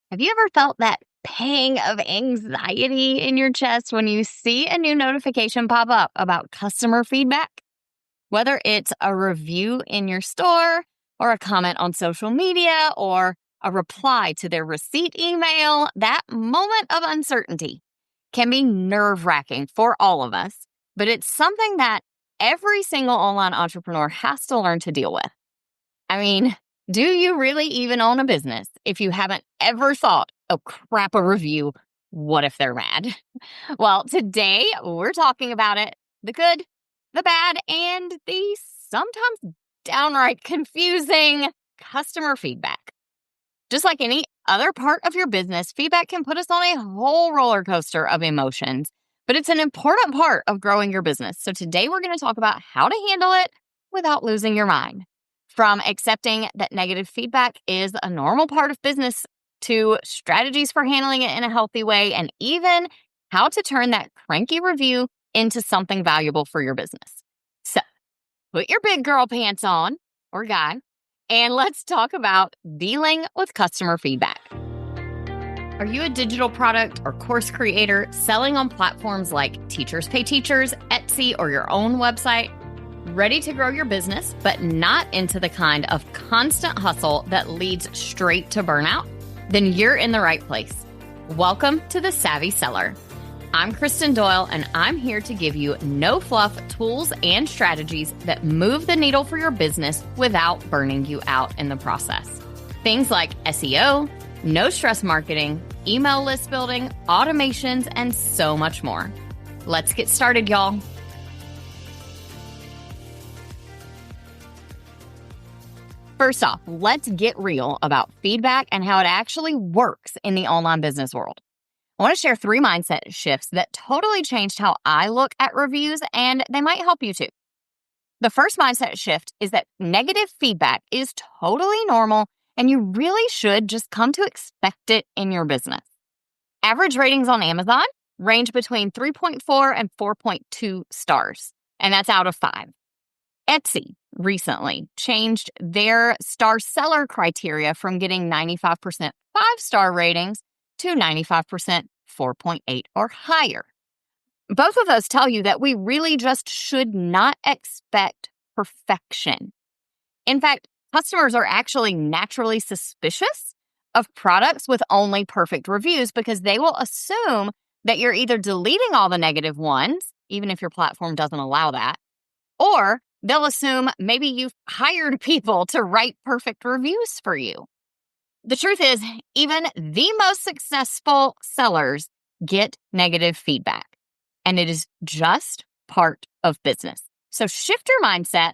Have you ever felt that pang of anxiety in your chest when you see a new notification pop up about customer feedback? Whether it's a review in your store, or a comment on social media, or a reply to their receipt email, that moment of uncertainty can be nerve wracking for all of us, but it's something that every single online entrepreneur has to learn to deal with. I mean, do you really even own a business if you haven't ever thought, oh crap, a review? What if they're mad? Well, today we're talking about it, the good, the bad, and the sometimes downright confusing customer feedback. Just like any other part of your business, feedback can put us on a whole roller coaster of emotions, but it's an important part of growing your business. So today we're going to talk about how to handle it without losing your mind. From accepting that negative feedback is a normal part of business to strategies for handling it in a healthy way, and even how to turn that cranky review into something valuable for your business. So put your big girl pants on, or guy, and let's talk about dealing with customer feedback. Are you a digital product or course creator selling on platforms like Teachers Pay Teachers, Etsy, or your own website? Ready to grow your business, but not into the kind of constant hustle that leads straight to burnout? Then you're in the right place. Welcome to The Savvy Seller. I'm Kristen Doyle, and I'm here to give you no-fluff tools and strategies that move the needle for your business without burning you out in the process. Things like SEO, no-stress marketing, email list building, automations, and so much more. Let's get started, y'all. First off, let's get real about feedback and how it actually works in the online business world. I want to share 3 mindset shifts that totally changed how I look at reviews, and they might help you too. The first mindset shift is that negative feedback is totally normal, and you really should just come to expect it in your business. Average ratings on Amazon range between 3.4 and 4.2 stars, and that's out of 5. Etsy recently changed their star seller criteria from getting 95% 5-star ratings to 95% 4.8 or higher. Both of those tell you that we really just should not expect perfection. In fact, customers are actually naturally suspicious of products with only perfect reviews because they will assume that you're either deleting all the negative ones, even if your platform doesn't allow that, or they'll assume maybe you've hired people to write perfect reviews for you. The truth is, even the most successful sellers get negative feedback, and it is just part of business. So shift your mindset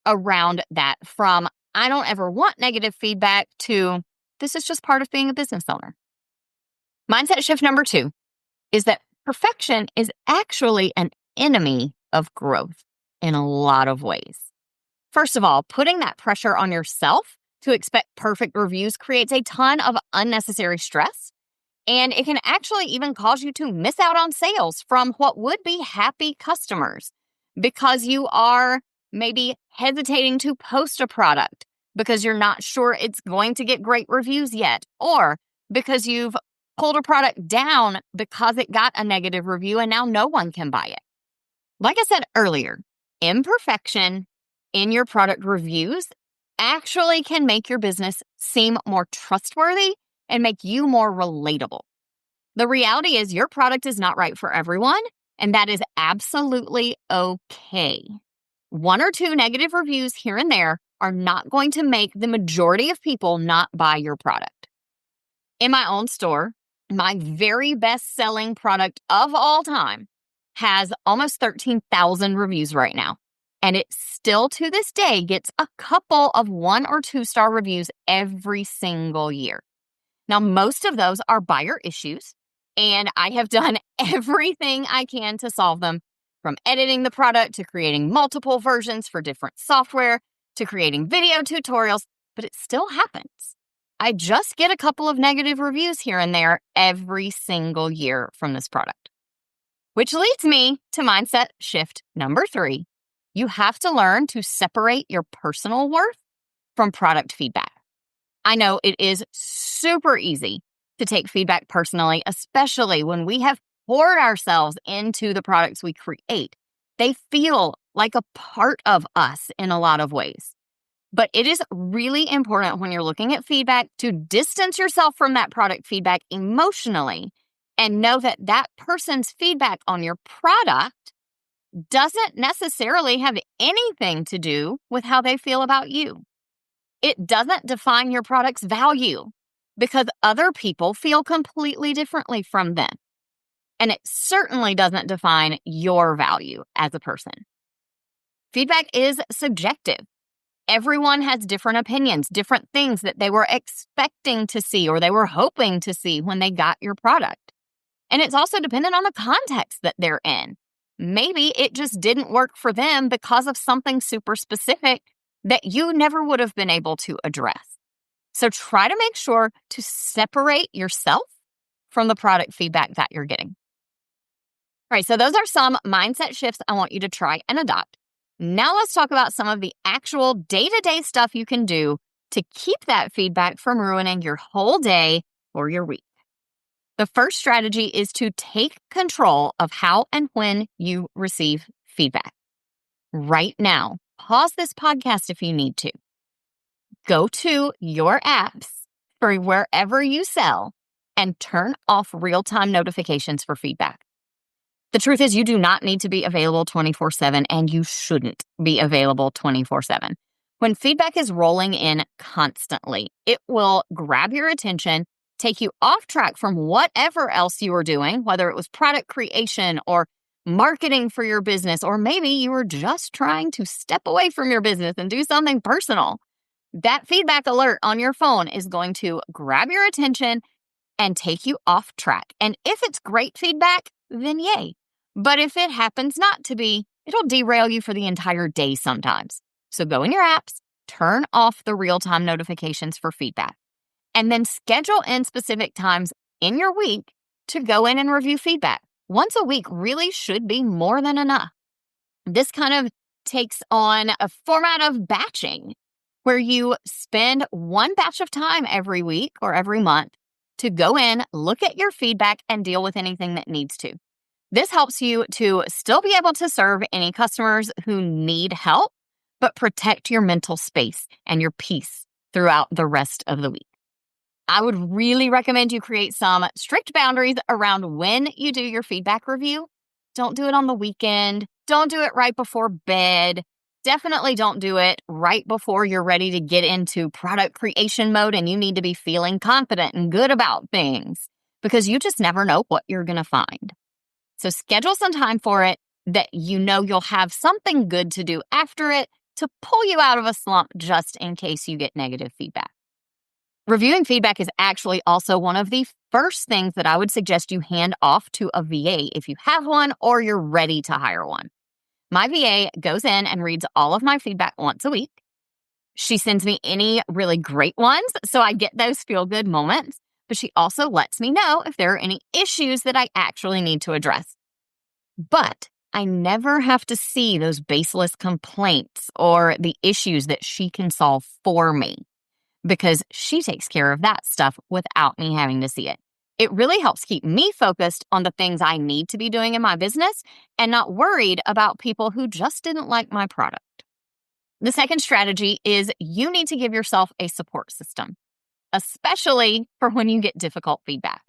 around that from, I don't ever want negative feedback, to this is just part of being a business owner. Mindset shift number 2 is that perfection is actually an enemy of growth in a lot of ways. First of all, putting that pressure on yourself to expect perfect reviews creates a ton of unnecessary stress, and it can actually even cause you to miss out on sales from what would be happy customers because you are maybe hesitating to post a product because you're not sure it's going to get great reviews yet, or because you've pulled a product down because it got a negative review and now no one can buy it. Like I said earlier, imperfection in your product reviews actually can make your business seem more trustworthy and make you more relatable. The reality is your product is not right for everyone, and that is absolutely okay. 1 or 2 negative reviews here and there are not going to make the majority of people not buy your product. In my own store, my very best-selling product of all time has almost 13,000 reviews right now. And it still to this day gets a couple of 1 or 2-star reviews every single year. Now, most of those are buyer issues, and I have done everything I can to solve them, from editing the product to creating multiple versions for different software to creating video tutorials, but it still happens. I just get a couple of negative reviews here and there every single year from this product. Which leads me to mindset shift number 3. You have to learn to separate your personal worth from product feedback. I know it is super easy to take feedback personally, especially when we have poured ourselves into the products we create. They feel like a part of us in a lot of ways. But it is really important when you're looking at feedback to distance yourself from that product feedback emotionally and know that that person's feedback on your product doesn't necessarily have anything to do with how they feel about you. It doesn't define your product's value because other people feel completely differently from them. And it certainly doesn't define your value as a person. Feedback is subjective. Everyone has different opinions, different things that they were expecting to see or they were hoping to see when they got your product. And it's also dependent on the context that they're in. Maybe it just didn't work for them because of something super specific that you never would have been able to address. So try to make sure to separate yourself from the product feedback that you're getting. All right, so those are some mindset shifts I want you to try and adopt. Now let's talk about some of the actual day-to-day stuff you can do to keep that feedback from ruining your whole day or your week. The first strategy is to take control of how and when you receive feedback. Right now, pause this podcast if you need to. Go to your apps for wherever you sell and turn off real-time notifications for feedback. The truth is you do not need to be available 24/7 and you shouldn't be available 24/7. When feedback is rolling in constantly, it will grab your attention, take you off track from whatever else you were doing, whether it was product creation or marketing for your business, or maybe you were just trying to step away from your business and do something personal. That feedback alert on your phone is going to grab your attention and take you off track. And if it's great feedback, then yay. But if it happens not to be, it'll derail you for the entire day sometimes. So go in your apps, turn off the real-time notifications for feedback, and then schedule in specific times in your week to go in and review feedback. Once a week really should be more than enough. This kind of takes on a format of batching, where you spend one batch of time every week or every month to go in, look at your feedback, and deal with anything that needs to. This helps you to still be able to serve any customers who need help, but protect your mental space and your peace throughout the rest of the week. I would really recommend you create some strict boundaries around when you do your feedback review. Don't do it on the weekend. Don't do it right before bed. Definitely don't do it right before you're ready to get into product creation mode and you need to be feeling confident and good about things, because you just never know what you're going to find. So schedule some time for it that you know you'll have something good to do after it to pull you out of a slump just in case you get negative feedback. Reviewing feedback is actually also one of the first things that I would suggest you hand off to a VA if you have one or you're ready to hire one. My VA goes in and reads all of my feedback once a week. She sends me any really great ones, so I get those feel-good moments. But she also lets me know if there are any issues that I actually need to address. But I never have to see those baseless complaints or the issues that she can solve for me, because she takes care of that stuff without me having to see it. It really helps keep me focused on the things I need to be doing in my business and not worried about people who just didn't like my product. The second strategy is you need to give yourself a support system, especially for when you get difficult feedback.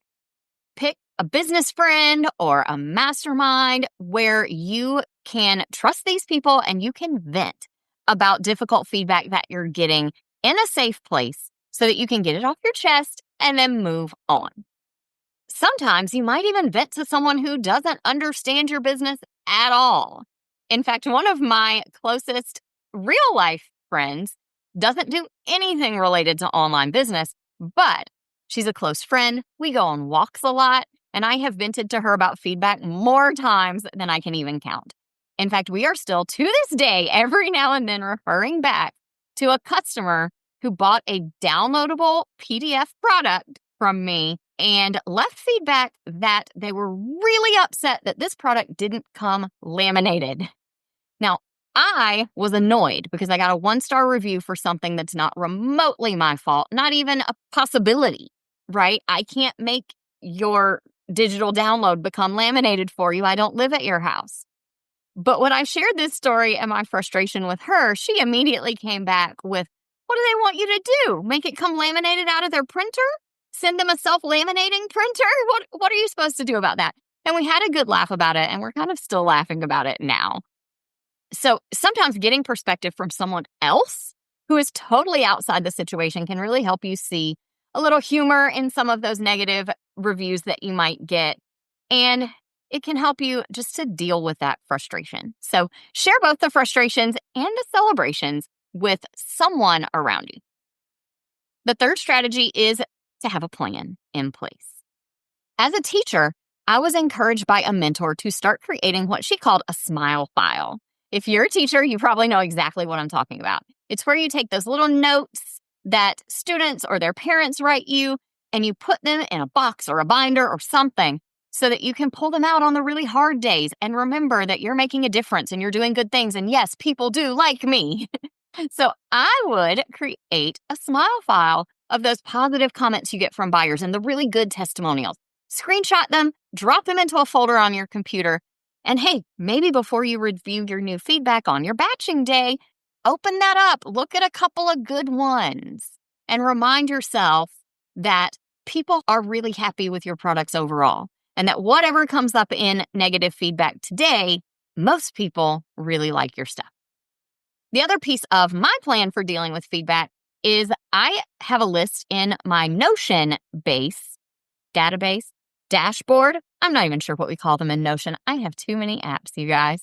Pick a business friend or a mastermind where you can trust these people and you can vent about difficult feedback that you're getting in a safe place so that you can get it off your chest and then move on. Sometimes you might even vent to someone who doesn't understand your business at all. In fact, one of my closest real life friends doesn't do anything related to online business, but she's a close friend. We go on walks a lot, and I have vented to her about feedback more times than I can even count. In fact, we are still to this day, every now and then, referring back to a customer who bought a downloadable PDF product from me and left feedback that they were really upset that this product didn't come laminated. Now, I was annoyed because I got a 1-star review for something that's not remotely my fault, not even a possibility. right? I can't make your digital download become laminated for you. I don't live at your house. But when I shared this story and my frustration with her, she immediately came back with, what do they want you to do? Make it come laminated out of their printer? Send them a self-laminating printer? What are you supposed to do about that? And we had a good laugh about it, and we're kind of still laughing about it now. So sometimes getting perspective from someone else who is totally outside the situation can really help you see a little humor in some of those negative reviews that you might get. And it can help you just to deal with that frustration. So share both the frustrations and the celebrations with someone around you. The third strategy is to have a plan in place. As a teacher, I was encouraged by a mentor to start creating what she called a smile file. If you're a teacher, you probably know exactly what I'm talking about. It's where you take those little notes that students or their parents write you, and you put them in a box or a binder or something so that you can pull them out on the really hard days and remember that you're making a difference and you're doing good things. And yes, people do like me. So I would create a smile file of those positive comments you get from buyers and the really good testimonials. Screenshot them, drop them into a folder on your computer. And hey, maybe before you review your new feedback on your batching day, open that up, look at a couple of good ones, and remind yourself that people are really happy with your products overall, and that whatever comes up in negative feedback today, most people really like your stuff. The other piece of my plan for dealing with feedback is I have a list in my Notion database, dashboard. I'm not even sure what we call them in Notion. I have too many apps, you guys.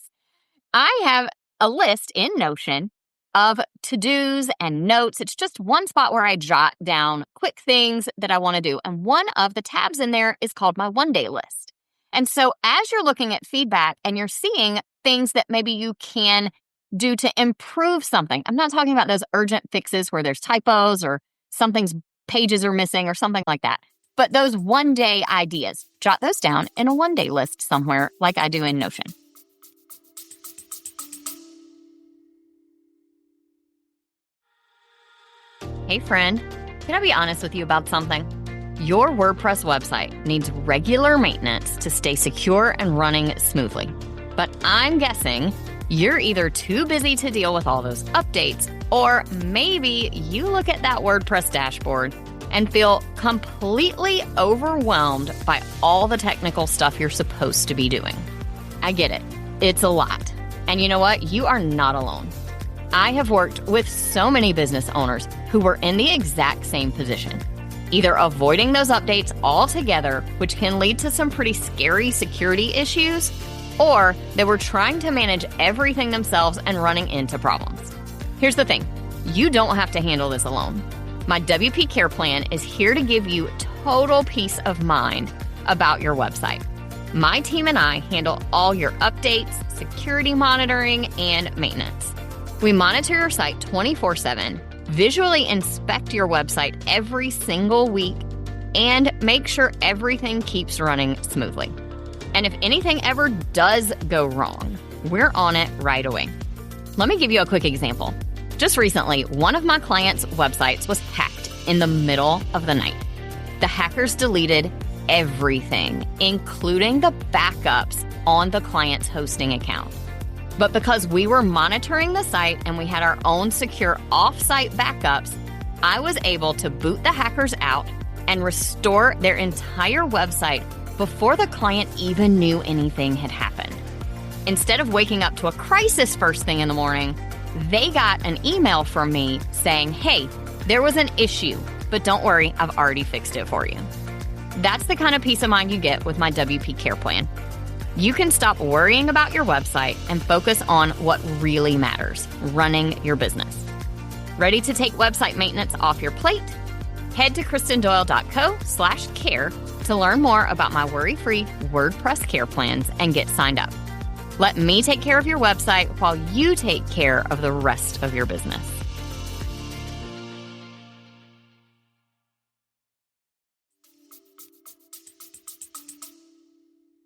I have a list in Notion of to-dos and notes. It's just one spot where I jot down quick things that I want to do. And one of the tabs in there is called my one-day list. And so as you're looking at feedback and you're seeing things that maybe you can do to improve something, I'm not talking about those urgent fixes where there's typos or something's pages are missing or something like that. But those one-day ideas, jot those down in a one-day list somewhere like I do in Notion. Hey friend, can I be honest with you about something? Your WordPress website needs regular maintenance to stay secure and running smoothly. But I'm guessing you're either too busy to deal with all those updates, or maybe you look at that WordPress dashboard and feel completely overwhelmed by all the technical stuff you're supposed to be doing. I get it. It's a lot. And you know what? You are not alone. I have worked with so many business owners who were in the exact same position, either avoiding those updates altogether, which can lead to some pretty scary security issues, or they were trying to manage everything themselves and running into problems. Here's the thing. You don't have to handle this alone. My WP Care Plan is here to give you total peace of mind about your website. My team and I handle all your updates, security monitoring, and maintenance. We monitor your site 24/7, visually inspect your website every single week, and make sure everything keeps running smoothly. And if anything ever does go wrong, we're on it right away. Let me give you a quick example. Just recently, one of my clients' websites was hacked in the middle of the night. The hackers deleted everything, including the backups on the client's hosting account. But because we were monitoring the site and we had our own secure off-site backups, I was able to boot the hackers out and restore their entire website before the client even knew anything had happened. Instead of waking up to a crisis first thing in the morning, they got an email from me saying, hey, there was an issue, but don't worry, I've already fixed it for you. That's the kind of peace of mind you get with my WP Care Plan. You can stop worrying about your website and focus on what really matters, running your business. Ready to take website maintenance off your plate? Head to kristendoyle.co/care to learn more about my worry-free WordPress care plans and get signed up. Let me take care of your website while you take care of the rest of your business.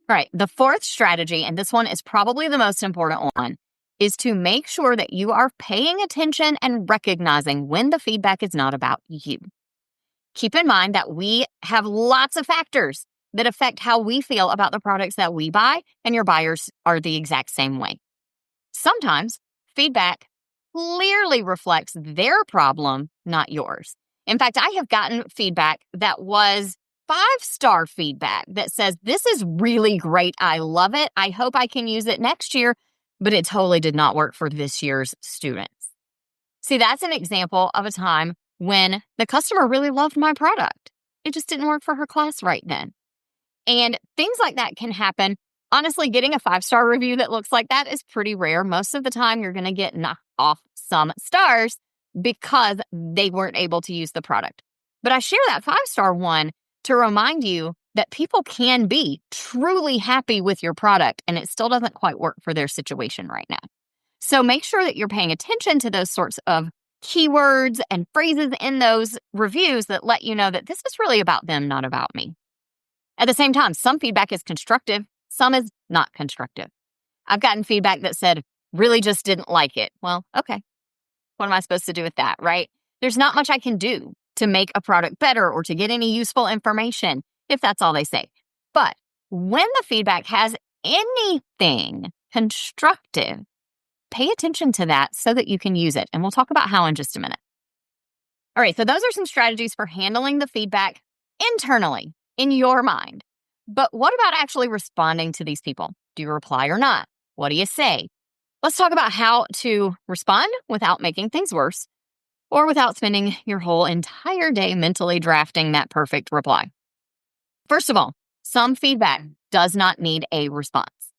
All right, the fourth strategy, and this one is probably the most important one, is to make sure that you are paying attention and recognizing when the feedback is not about you. Keep in mind that we have lots of factors that affect how we feel about the products that we buy, and your buyers are the exact same way. Sometimes feedback clearly reflects their problem, not yours. In fact, I have gotten feedback that was 5-star feedback that says, "This is really great. I love it. I hope I can use it next year," but it totally did not work for this year's students. See, that's an example of a time when the customer really loved my product. It just didn't work for her class right then. And things like that can happen. Honestly, getting a 5-star review that looks like that is pretty rare. Most of the time, you're going to get knocked off some stars because they weren't able to use the product. But I share that 5-star one to remind you that people can be truly happy with your product, and it still doesn't quite work for their situation right now. So make sure that you're paying attention to those sorts of keywords and phrases in those reviews that let you know that this is really about them, not about me. At the same time, some feedback is constructive, some is not constructive. I've gotten feedback that said, "Really just didn't like it." Well, okay. What am I supposed to do with that, right? There's not much I can do to make a product better or to get any useful information if that's all they say. But when the feedback has anything constructive, pay attention to that so that you can use it. And we'll talk about how in just a minute. All right, so those are some strategies for handling the feedback internally in your mind. But what about actually responding to these people? Do you reply or not? What do you say? Let's talk about how to respond without making things worse or without spending your whole entire day mentally drafting that perfect reply. First of all, some feedback does not need a response.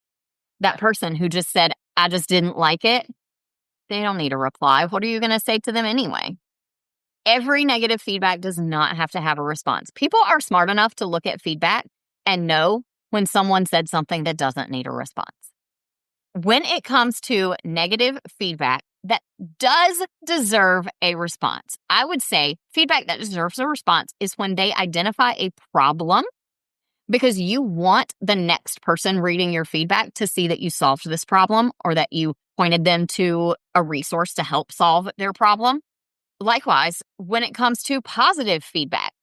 That person who just said, "I just didn't like it," they don't need a reply. What are you going to say to them anyway? Every negative feedback does not have to have a response. People are smart enough to look at feedback and know when someone said something that doesn't need a response. When it comes to negative feedback that does deserve a response, I would say feedback that deserves a response is when they identify a problem because you want the next person reading your feedback to see that you solved this problem or that you pointed them to a resource to help solve their problem. Likewise, when it comes to positive feedback,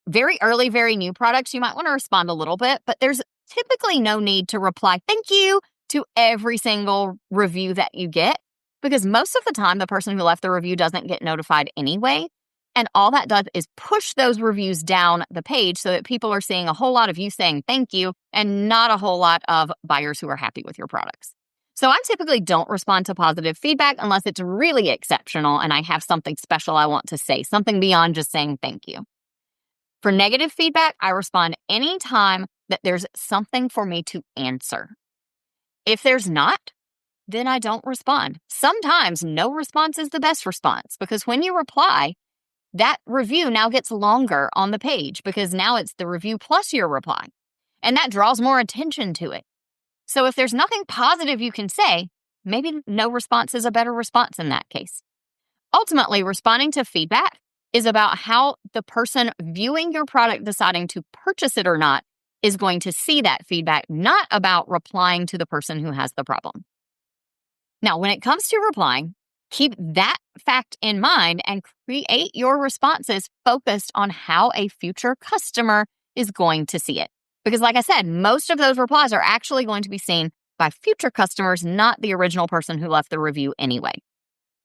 very early, very new products, you might want to respond a little bit, but there's typically no need to reply "thank you" to every single review that you get, because most of the time, the person who left the review doesn't get notified anyway. And all that does is push those reviews down the page so that people are seeing a whole lot of you saying thank you and not a whole lot of buyers who are happy with your products. So I typically don't respond to positive feedback unless it's really exceptional and I have something special I want to say, something beyond just saying thank you. For negative feedback, I respond anytime that there's something for me to answer. If there's not, then I don't respond. Sometimes no response is the best response because when you reply, that review now gets longer on the page because now it's the review plus your reply. And that draws more attention to it. So if there's nothing positive you can say, maybe no response is a better response in that case. Ultimately, responding to feedback is about how the person viewing your product deciding to purchase it or not is going to see that feedback, not about replying to the person who has the problem. Now, when it comes to replying, keep that fact in mind and create your responses focused on how a future customer is going to see it. Because like I said, most of those replies are actually going to be seen by future customers, not the original person who left the review anyway.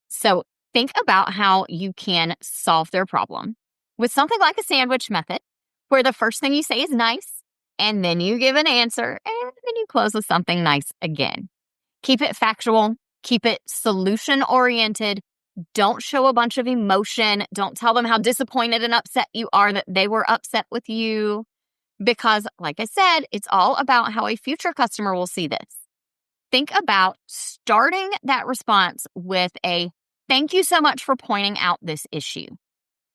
So think about how you can solve their problem with something like a sandwich method, where the first thing you say is nice, and then you give an answer, and then you close with something nice again. Keep it factual. Keep it solution-oriented. Don't show a bunch of emotion. Don't tell them how disappointed and upset you are that they were upset with you. Because, like I said, it's all about how a future customer will see this. Think about starting that response with a "thank you so much for pointing out this issue."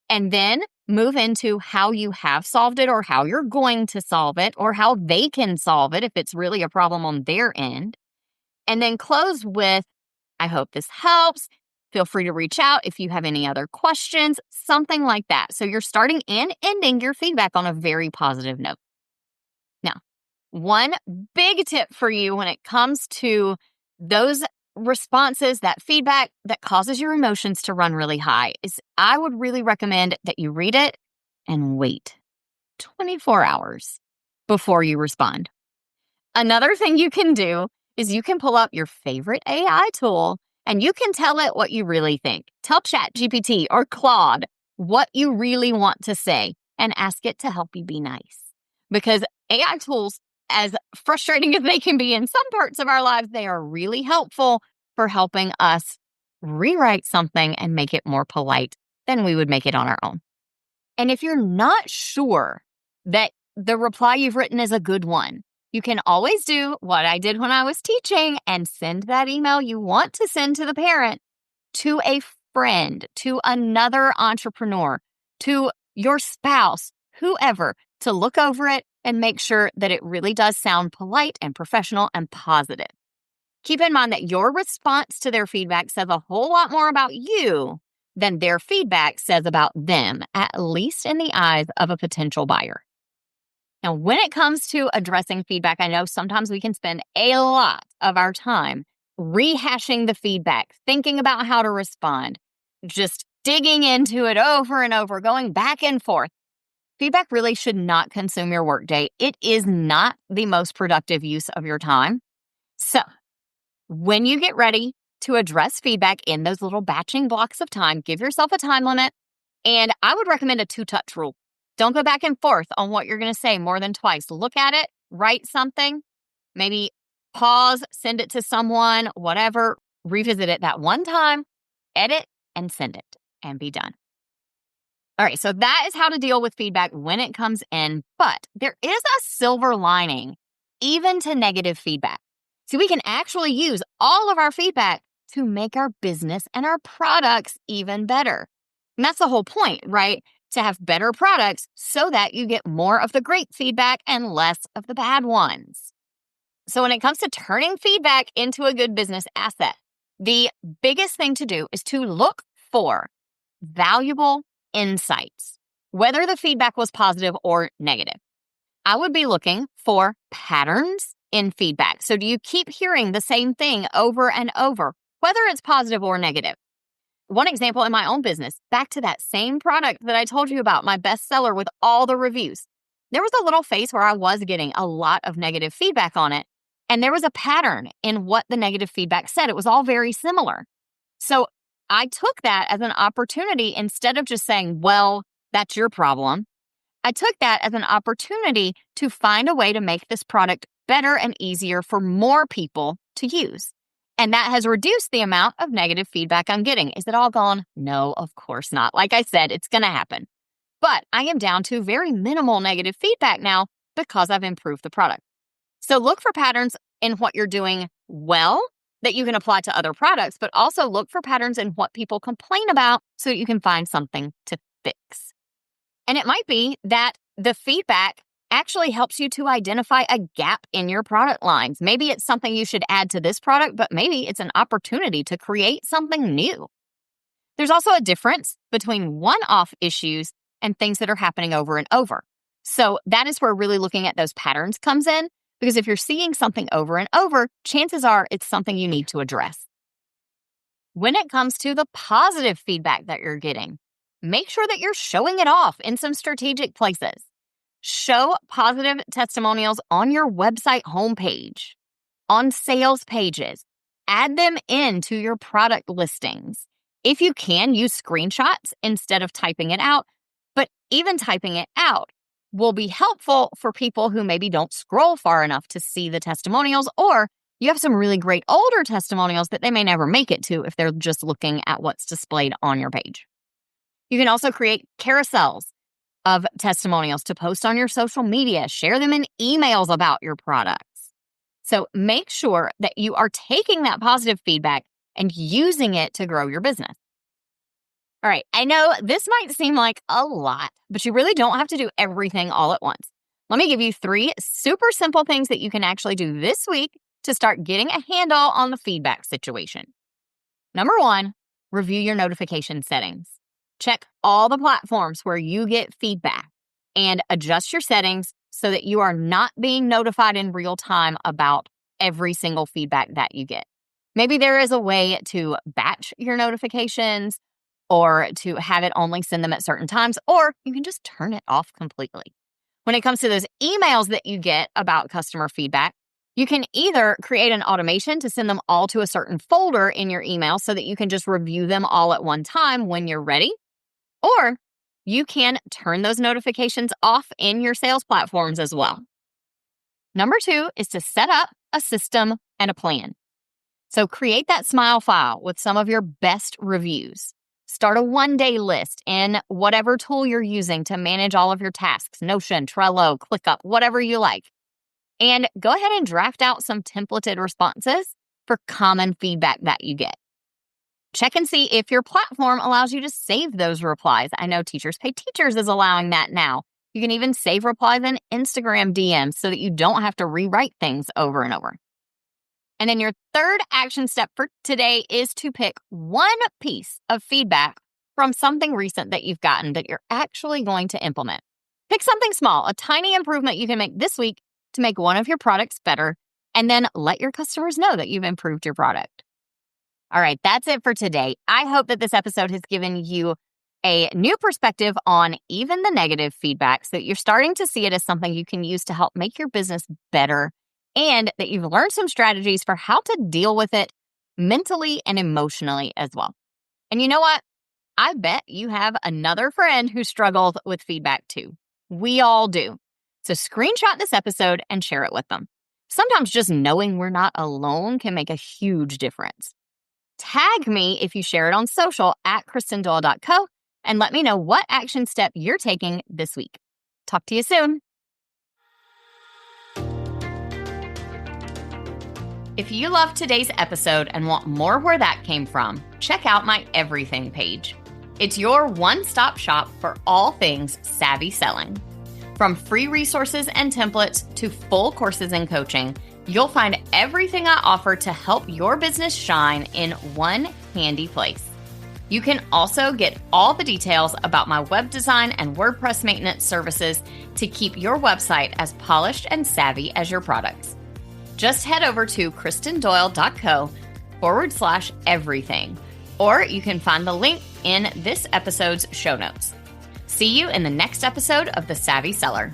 And then move into how you have solved it or how you're going to solve it or how they can solve it if it's really a problem on their end. And then close with, "I hope this helps. Feel free to reach out if you have any other questions," something like that. So you're starting and ending your feedback on a very positive note. Now, one big tip for you when it comes to those responses, that feedback that causes your emotions to run really high, is I would really recommend that you read it and wait 24 hours before you respond. Another thing you can do is you can pull up your favorite AI tool and you can tell it what you really think. Tell ChatGPT or Claude what you really want to say and ask it to help you be nice. Because AI tools, as frustrating as they can be in some parts of our lives, they are really helpful for helping us rewrite something and make it more polite than we would make it on our own. And if you're not sure that the reply you've written is a good one, you can always do what I did when I was teaching and send that email you want to send to the parent to a friend, to another entrepreneur, to your spouse, whoever, to look over it and make sure that it really does sound polite and professional and positive. Keep in mind that your response to their feedback says a whole lot more about you than their feedback says about them, at least in the eyes of a potential buyer. Now, when it comes to addressing feedback, I know sometimes we can spend a lot of our time rehashing the feedback, thinking about how to respond, just digging into it over and over, going back and forth. Feedback really should not consume your workday. It is not the most productive use of your time. So, when you get ready to address feedback in those little batching blocks of time, give yourself a time limit. And I would recommend a 2-touch rule. Don't go back and forth on what you're going to say more than twice. Look at it, write something, maybe pause, send it to someone, whatever, revisit it that one time, edit, and send it, and be done. All right, so that is how to deal with feedback when it comes in, but there is a silver lining, even to negative feedback. See, we can actually use all of our feedback to make our business and our products even better. And that's the whole point, right? To have better products so that you get more of the great feedback and less of the bad ones. So when it comes to turning feedback into a good business asset, the biggest thing to do is to look for valuable insights, whether the feedback was positive or negative. I would be looking for patterns in feedback. So do you keep hearing the same thing over and over, whether it's positive or negative? One example in my own business, back to that same product that I told you about, my bestseller with all the reviews. There was a little phase where I was getting a lot of negative feedback on it, and there was a pattern in what the negative feedback said. It was all very similar. So I took that as an opportunity instead of just saying, well, that's your problem. I took that as an opportunity to find a way to make this product better and easier for more people to use. And that has reduced the amount of negative feedback I'm getting. Is it all gone? No, of course not. Like I said, it's going to happen. But I am down to very minimal negative feedback now because I've improved the product. So look for patterns in what you're doing well that you can apply to other products, but also look for patterns in what people complain about so that you can find something to fix. And it might be that the feedback actually helps you to identify a gap in your product lines. Maybe it's something you should add to this product, but maybe it's an opportunity to create something new. There's also a difference between one-off issues and things that are happening over and over. So that is where really looking at those patterns comes in, because if you're seeing something over and over, chances are it's something you need to address. When it comes to the positive feedback that you're getting, make sure that you're showing it off in some strategic places. Show positive testimonials on your website homepage, on sales pages. Add them into your product listings. If you can, use screenshots instead of typing it out, but even typing it out will be helpful for people who maybe don't scroll far enough to see the testimonials, or you have some really great older testimonials that they may never make it to if they're just looking at what's displayed on your page. You can also create carousels of testimonials to post on your social media, share them in emails about your products. So make sure that you are taking that positive feedback and using it to grow your business. All right, I know this might seem like a lot, but you really don't have to do everything all at once. Let me give you 3 super simple things that you can actually do this week to start getting a handle on the feedback situation. Number 1, review your notification settings. Check all the platforms where you get feedback and adjust your settings so that you are not being notified in real time about every single feedback that you get. Maybe there is a way to batch your notifications, or to have it only send them at certain times, or you can just turn it off completely. When it comes to those emails that you get about customer feedback, you can either create an automation to send them all to a certain folder in your email so that you can just review them all at one time when you're ready, or you can turn those notifications off in your sales platforms as well. Number 2 is to set up a system and a plan. So create that smile file with some of your best reviews. Start a one-day list in whatever tool you're using to manage all of your tasks, Notion, Trello, ClickUp, whatever you like. And go ahead and draft out some templated responses for common feedback that you get. Check and see if your platform allows you to save those replies. I know Teachers Pay Teachers is allowing that now. You can even save replies in Instagram DMs so that you don't have to rewrite things over and over. And then your third action step for today is to pick one piece of feedback from something recent that you've gotten that you're actually going to implement. Pick something small, a tiny improvement you can make this week to make one of your products better, and then let your customers know that you've improved your product. All right, that's it for today. I hope that this episode has given you a new perspective on even the negative feedback so that you're starting to see it as something you can use to help make your business better, and that you've learned some strategies for how to deal with it mentally and emotionally as well. And you know what? I bet you have another friend who struggles with feedback too. We all do. So screenshot this episode and share it with them. Sometimes just knowing we're not alone can make a huge difference. Tag me if you share it on social at KristenDoyle.co and let me know what action step you're taking this week. Talk to you soon. If you loved today's episode and want more where that came from, check out my Everything page. It's your one-stop shop for all things savvy selling. From free resources and templates to full courses and coaching, you'll find everything I offer to help your business shine in one handy place. You can also get all the details about my web design and WordPress maintenance services to keep your website as polished and savvy as your products. Just head over to KristenDoyle.co/everything, or you can find the link in this episode's show notes. See you in the next episode of The Savvy Seller.